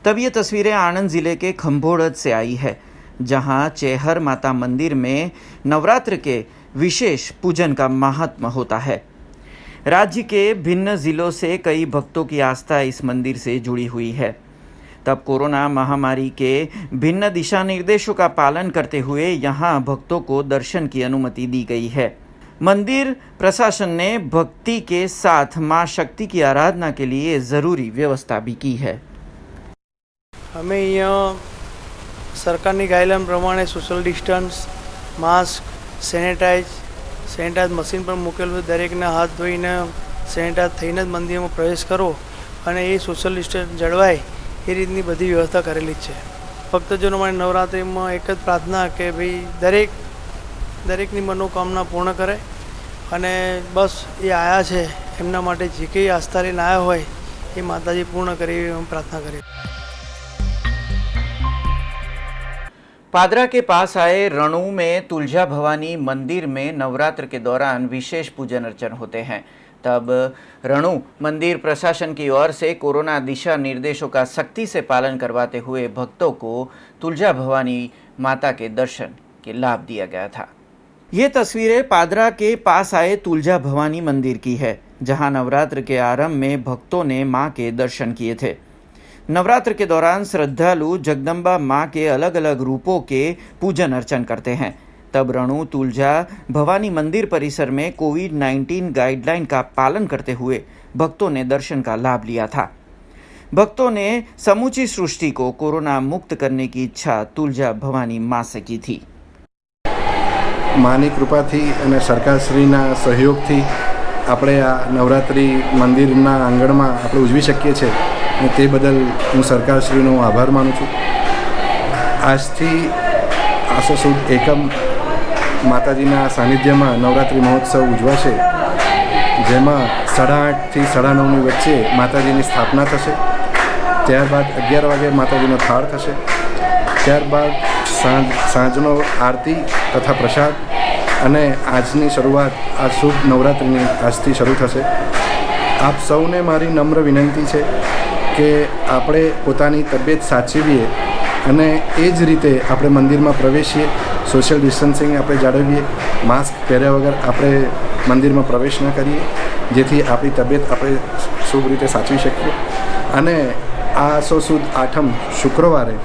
तब ये तस्वीरें आनंद ज़िले के खम्भोड़ज से आई है, जहां चेहर माता मंदिर में नवरात्र के विशेष पूजन का महात्म होता है। राज्य के भिन्न ज़िलों से कई भक्तों की आस्था इस मंदिर से जुड़ी हुई है। तब कोरोना महामारी के भिन्न दिशा निर्देशों का पालन करते हुए यहाँ भक्तों को दर्शन की अनुमति दी गई है। मंदिर प्रशासन ने भक्ति के साथ मां शक्ति की आराधना के लिए ज़रूरी व्यवस्था भी की है। અમે અહીંયા સરકારની ગાઈડલાઈન પ્રમાણે social distance, mask, sanitise machine પર મૂકેલું છે। દરેકને હાથ ધોઈને સેનેટાઈઝ થઈને જ મંદિરમાં પ્રવેશ કરો અને એ સોશિયલ ડિસ્ટન્સ જળવાય એ રીતની બધી વ્યવસ્થા કરેલી જ છે। ભક્તજનો માટે નવરાત્રિમાં એક જ પ્રાર્થના કે ભાઈ દરેકની મનોકામના પૂર્ણ કરે અને બસ એ આયા છે એમના માટે જે કંઈ આસ્થા લઈને આવ્યા હોય એ માતાજી પૂર્ણ કરે એવી અમે પ્રાર્થના કરીએ। पादरा के पास आए रणू में तुलजा भवानी मंदिर में नवरात्र के दौरान विशेष पूजन अर्चन होते हैं। तब रणू मंदिर प्रशासन की ओर से कोरोना दिशा निर्देशों का सख्ती से पालन करवाते हुए भक्तों को तुलजा भवानी माता के दर्शन के लाभ दिया गया था। ये तस्वीरें पादरा के पास आए तुलजा भवानी मंदिर की है, जहां नवरात्र के आरंभ में भक्तों ने मां के दर्शन किए थे। नवरात्र के दौरान श्रद्धालु जगदम्बा मां के अलग अलग रूपों के पूजन अर्चन करते हैं। तब रणु तुलजा भवानी मंदिर परिसर में कोविड-19 गाइडलाइन का पालन करते हुए भक्तों ने दर्शन का लाभ लिया था। भक्तों ने समूची सृष्टि को कोरोना मुक्त करने की इच्छा तुलजा भवानी मां से की थी। मानी कृपाथी अने सरकारश्रीना सहयोगथी આપણે આ નવરાત્રિ મંદિરના આંગણમાં આપણે ઉજવી શકીએ છીએ અને તે બદલ હું સરકારશ્રીનો આભાર માનું છું। આજથી આસો સુદ એકમ માતાજીના સાનિધ્યમાં નવરાત્રિ મહોત્સવ ઉજવાશે, જેમાં 8:30 થી 9:30ની વચ્ચે માતાજીની સ્થાપના થશે। ત્યારબાદ 11 વાગે માતાજીનો થાળ થશે। ત્યારબાદ સાંજનો આરતી તથા પ્રસાદ અને આજની શરૂઆત આ શુભ નવરાત્રિની આજથી શરૂ થશે। આપ સૌને મારી નમ્ર વિનંતી છે કે આપણે પોતાની તબિયત સાચવીએ અને એ જ રીતે આપણે મંદિરમાં પ્રવેશીએ, સોશિયલ ડિસ્ટન્સિંગ આપણે જાળવીએ, માસ્ક પહેર્યા વગર આપણે મંદિરમાં પ્રવેશ ન કરીએ, જેથી આપણી તબિયત આપણે શુભ રીતે સાચવી શકીએ. અને આ આસો સુદ આઠમ શુક્રવારે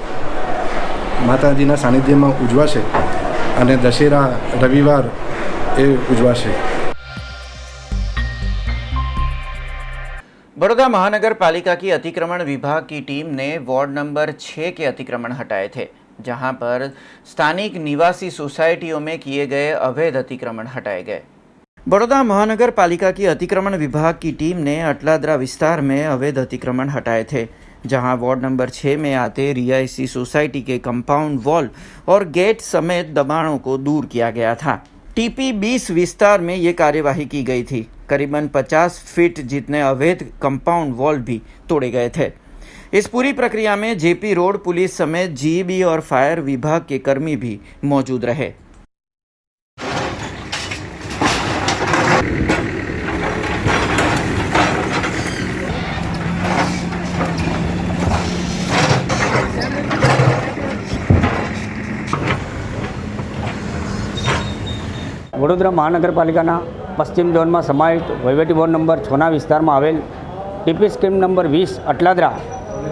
માતાજીના સાનિધ્યમાં ઉજવાશે અને દશેરા રવિવાર એ ઉજવાશે. बड़ौदा महानगर पालिका की अतिक्रमण विभाग की टीम ने वार्ड नंबर 6 के अतिक्रमण हटाए थे, जहां पर स्थानिक निवासी सोसाइटियों में किए गए अवैध अतिक्रमण हटाए गए. बड़ौदा महानगर पालिका की अतिक्रमण विभाग की टीम ने अटलादरा विस्तार में अवैध अतिक्रमण हटाए थे, जहां वार्ड नंबर 6 में आते रिहायशी सोसाइटी के कंपाउंड वॉल और गेट समेत दबाणों को दूर किया गया था. टीपी 20 विस्तार में ये कार्यवाही की गई थी. करीबन 50 फीट जितने अवैध कंपाउंड वॉल भी तोड़े गए थे. इस पूरी प्रक्रिया में जेपी रोड पुलिस समेत जीईबी और फायर विभाग के कर्मी भी मौजूद रहे. વડોદરા મહાનગરપાલિકાના પશ્ચિમ ઝોનમાં સમાવિષ્ટ વહીવટી બોર્ડ નંબર 6ના વિસ્તારમાં આવેલ TP scheme number 20 Atladara,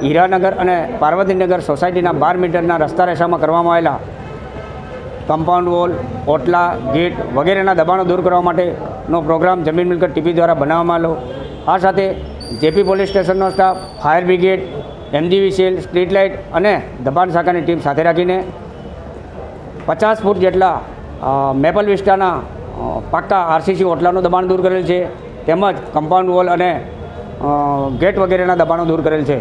Hiranagar અને પાર્વતીનગર સોસાયટીના 12 મીટરના રસ્તા રેસામાં કરવામાં આવેલા કમ્પાઉન્ડ વોલ, ઓટલા, ગેટ વગેરેના દબાણો દૂર કરવા માટેનો પ્રોગ્રામ જમીન મિલકત ટીપી દ્વારા બનાવવામાં આવેલો. આ સાથે જેપી પોલીસ સ્ટેશનનો staff, fire brigade, MGV cell, street light અને દબાણ શાખાની ટીમ સાથે રાખીને 50 ફૂટ જેટલા મેપલ વિસ્ટાના પાક્કા આરસીસી ઓટલાનું દબાણ દૂર કરેલ છે, તેમજ કમ્પાઉન્ડ વોલ અને गेट वगैरह दबाणों दूर करेल છે.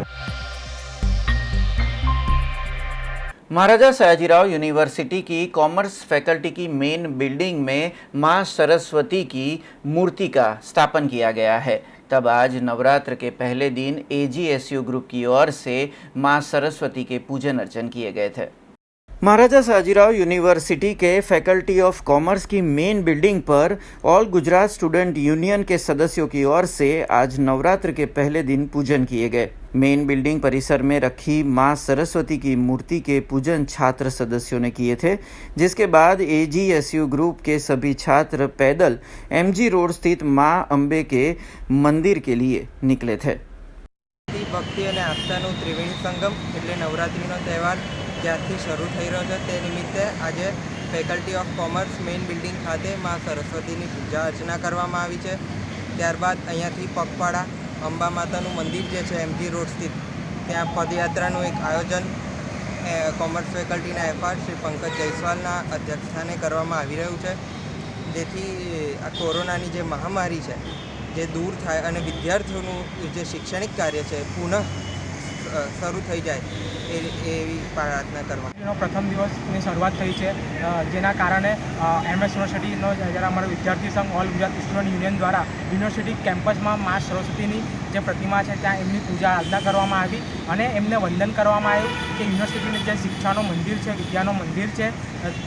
महाराजा सयाजीराव यूनिवर्सिटी की कॉमर्स फैकल्टी की मेन बिल्डिंग में मां सरस्वती की मूर्ति का स्थापन किया गया है. तब आज नवरात्र के पहले दिन एजीएसयू ग्रुप की ओर से मां सरस्वती के पूजन अर्चन किए गए थे. महाराजा सयाजीराव यूनिवर्सिटी के फैकल्टी ऑफ कॉमर्स की मेन बिल्डिंग पर ऑल गुजरात स्टूडेंट यूनियन के सदस्यों की ओर से आज नवरात्र के पहले दिन पूजन किए गए. मेन बिल्डिंग परिसर में रखी मां सरस्वती की मूर्ति के पूजन छात्र सदस्यों ने किए थे, जिसके बाद एजीएसयू ग्रुप के सभी छात्र पैदल एमजी रोड स्थित मां अंबे के मंदिर के लिए निकले थे. भक्ति और आस्थाનો ત્રિવેણી સંગમ એટલે નવરાત્રિનો તહેવાર જ્યારથી શરૂ થઈ રહ્યો છે તે નિમિત્તે આજે faculty of commerce main building ખાતે મા સરસ્વતીની પૂજા અર્ચના કરવામાં આવી છે. ત્યારબાદ અહીંયાથી પગપાળા અંબા માતાનું મંદિર જે છે એમજી રોડ સ્થિત ત્યાં પદયાત્રાનું એક આયોજન કોમર્સ ફેકલ્ટીના એફઆર શ્રી પંકજ જયસ્વાલના અધ્યક્ષસ્થાને કરવામાં આવી રહ્યું છે, જેથી આ કોરોનાની જે મહામારી છે જે દૂર થાય અને વિદ્યાર્થીઓનું જે શૈક્ષણિક કાર્ય છે પુનઃ શરૂ થઈ જાય એવી પ્રાર્થના કરવા. પ્રથમ દિવસની શરૂઆત થઈ છે, જેના કારણે એમએસ યુનિવર્સિટીનો જ્યારે અમારો વિદ્યાર્થી સંઘ ઓલ ગુજરાત સ્ટુડન્ટ યુનિયન દ્વારા યુનિવર્સિટી કેમ્પસમાં મા સરસ્વતીની જે પ્રતિમા છે ત્યાં એમની પૂજા આરાધના કરવામાં આવી અને એમને વંદન કરવામાં આવ્યું કે યુનિવર્સિટીનું જે શિક્ષાનું મંદિર છે, વિદ્યાનું મંદિર છે,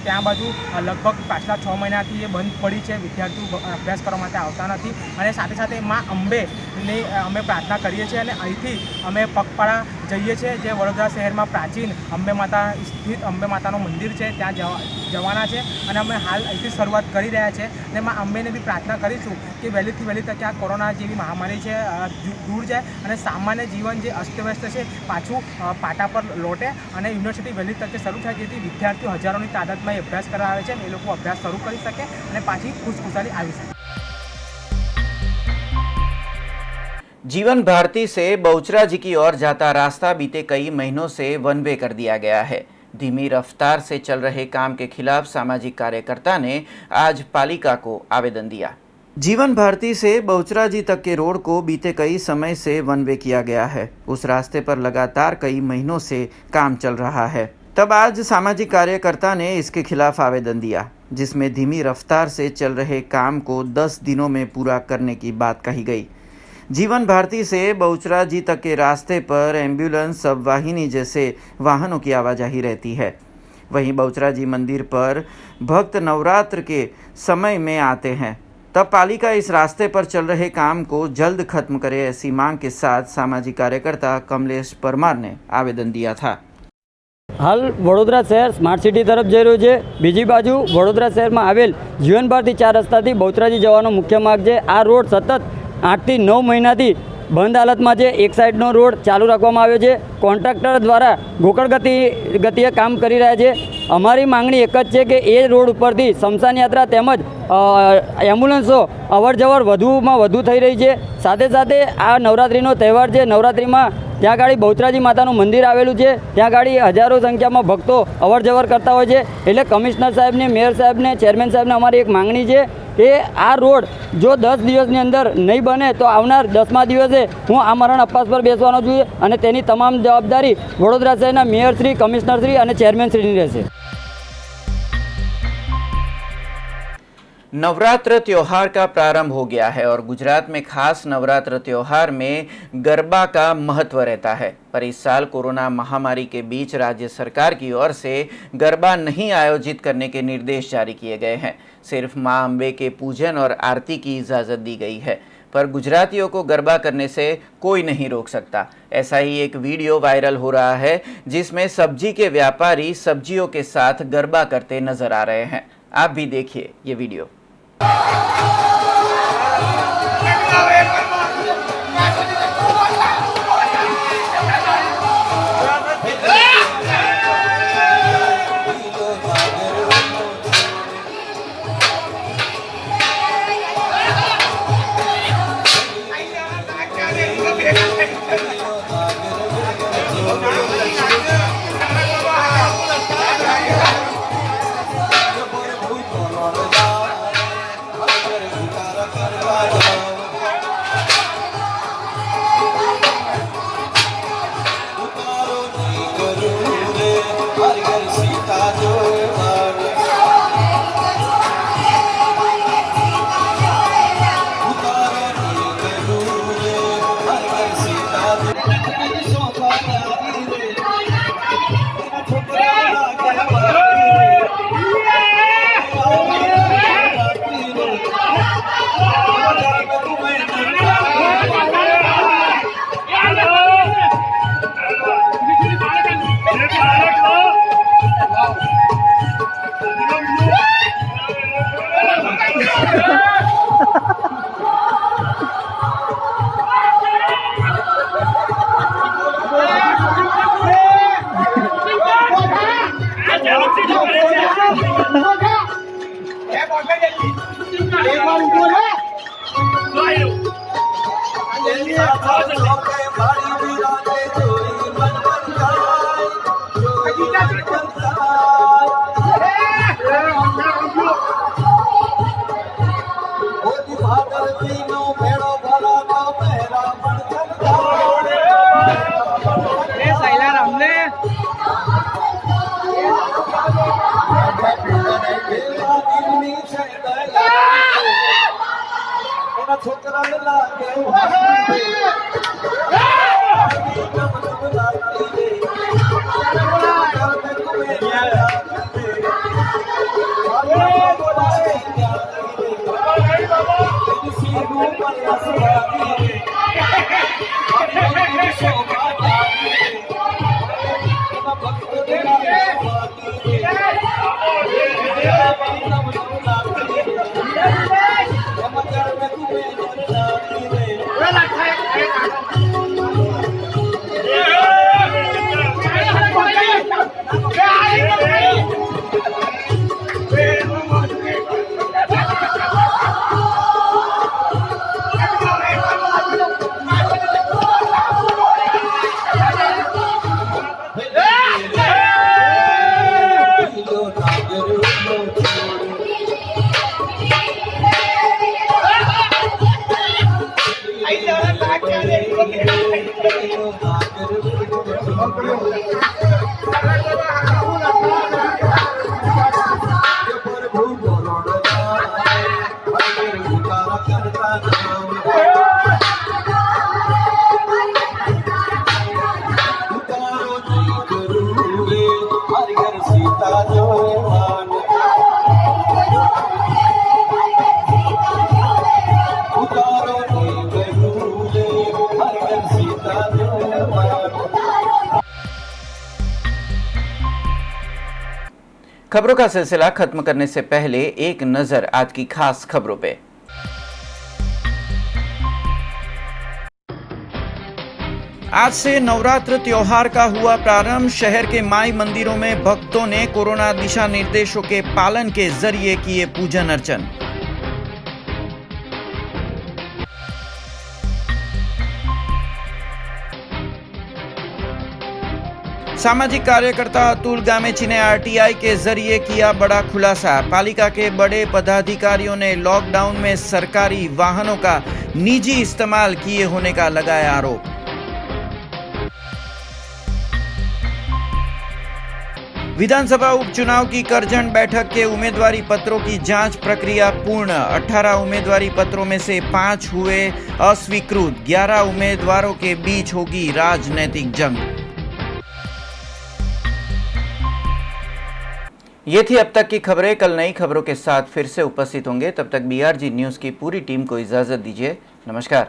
ત્યાં બાજુ લગભગ પાછલા 6 મહિનાથી એ બંધ પડી છે, વિદ્યાર્થીઓ અભ્યાસ કરવા માટે આવતા નથી અને સાથે સાથે મા અંબેની અમે પ્રાર્થના કરીએ છીએ અને અહીંથી અમે પગપાળા જઈએ છીએ જે વડોદરા શહેરમાં પ્રાચીન અંબે માતા સ્થિત અંબે માતાનું મંદિર છે ત્યાં જવાના છે અને અમે હાલ અહીંથી શરૂઆત કરી રહ્યા છે અને મા અંબેને બી પ્રાર્થના કરીશું કે વહેલીથી વહેલી તકે આ કોરોના જેવી મહામારી છે દૂર જાય અને સામાન્ય જીવન જે અસ્તવ્યસ્ત છે પાછું પાટા પર લોટે અને યુનિવર્સિટી વહેલી તકે શરૂ થાય, જેથી વિદ્યાર્થીઓ હજારોની તાદાદમાં એ અભ્યાસ કરવા આવે છે એ લોકો અભ્યાસ શરૂ કરી શકે અને પાછી ખુશખુશાલી આવી શકે. जीवन भारती से बहुचराजी की ओर जाता रास्ता बीते कई महीनों से वन वे कर दिया गया है. धीमी रफ्तार से चल रहे काम के खिलाफ सामाजिक कार्यकर्ता ने आज पालिका को आवेदन दिया. जीवन भारती से बहुचराजी तक के रोड को बीते कई समय से वन वे किया गया है. उस रास्ते पर लगातार कई महीनों से काम चल रहा है. तब आज सामाजिक कार्यकर्ता ने इसके खिलाफ आवेदन दिया, जिसमें धीमी रफ्तार से चल रहे काम को 10 दिनों में पूरा करने की बात कही गई. जीवन भारती से बहुचराजी तक के रास्ते पर एम्बुलेंस, सब वाहिनी जैसे वाहनों की आवाजाही रहती है. वहीं बहुचराजी मंदिर पर भक्त नवरात्र के समय में आते हैं. तब पालिका इस रास्ते पर चल रहे काम को जल्द खत्म करे ऐसी मांग के साथ सामाजिक कार्यकर्ता कमलेश परमार ने आवेदन दिया था. હાલ વડોદરા શહેર સ્માર્ટ સિટી તરફ જઈ રહ્યું છે. બીજી બાજુ વડોદરા શહેરમાં આવેલ જીવન ભારતી 4 રસ્તાથી બહુચરાજી જવાનો મુખ્ય માર્ગ છે. આ રોડ સતત 8 થી 9 મહિનાથી બંધ હાલતમાં છે. એક સાઈડનો રોડ ચાલુ રાખવામાં આવ્યો છે. કોન્ટ્રાક્ટર દ્વારા ગોકળ ગતિએ કામ કરી રહ્યા છે. અમારી માંગણી એક જ છે કે એ રોડ ઉપરથી સ્મશાન યાત્રા તેમજ એમ્બ્યુલન્સો અવરજવર વધુમાં વધુ થઈ રહી છે. સાથે સાથે આ નવરાત્રિનો તહેવાર છે. નવરાત્રિમાં ત્યાં ગાડી બહુચરાજી માતાનું મંદિર આવેલું છે. ત્યાં ગાડી હજારો સંખ્યામાં ભક્તો અવરજવર કરતા હોય છે. એટલે કમિશનર સાહેબને, મેયર સાહેબને, ચેરમેન સાહેબને અમારી એક માંગણી છે કે આ રોડ જો 10 દિવસની અંદર નહીં બને તો આવનાર 10મા દિવસે હું આ મરણ અપવાસ પર બેસવાનો છું અને તેની તમામ જવાબદારી વડોદરા શહેરના મેયરશ્રી, કમિશનરશ્રી અને ચેરમેનશ્રીની રહેશે. नवरात्र त्योहार का प्रारंभ हो गया है और गुजरात में खास नवरात्र त्योहार में गरबा का महत्व रहता है, पर इस साल कोरोना महामारी के बीच राज्य सरकार की ओर से गरबा नहीं आयोजित करने के निर्देश जारी किए गए हैं. सिर्फ मां अंबे के पूजन और आरती की इजाज़त दी गई है, पर गुजरातियों को गरबा करने से कोई नहीं रोक सकता. ऐसा ही एक वीडियो वायरल हो रहा है जिसमें सब्जी के व्यापारी सब्जियों के साथ गरबा करते नजर आ रहे हैं. आप भी देखिए ये वीडियो. खबरों का सिलसिला खत्म करने से पहले एक नजर आज की खास खबरों पे। आज से नवरात्र त्योहार का हुआ प्रारंभ। शहर के माई मंदिरों में भक्तों ने कोरोना दिशा निर्देशों के पालन के जरिए किए पूजन अर्चन। सामाजिक कार्यकर्ता अतुल गामेची ने आरटीआई के जरिए किया बड़ा खुलासा। पालिका के बड़े पदाधिकारियों ने लॉकडाउन में सरकारी वाहनों का निजी इस्तेमाल किए होने का लगाया आरोप। विधानसभा उपचुनाव की करजन बैठक के उम्मीदवारी पत्रों की जांच प्रक्रिया पूर्ण। 18 उम्मीदवारी पत्रों में से 5 हुए अस्वीकृत। 11 उम्मीदवारों के बीच होगी राजनीतिक जंग। ये थी अब तक की खबरें। कल नई खबरों के साथ फिर से उपस्थित होंगे। तब तक BRG न्यूज़ की पूरी टीम को इजाजत दीजिए। नमस्कार।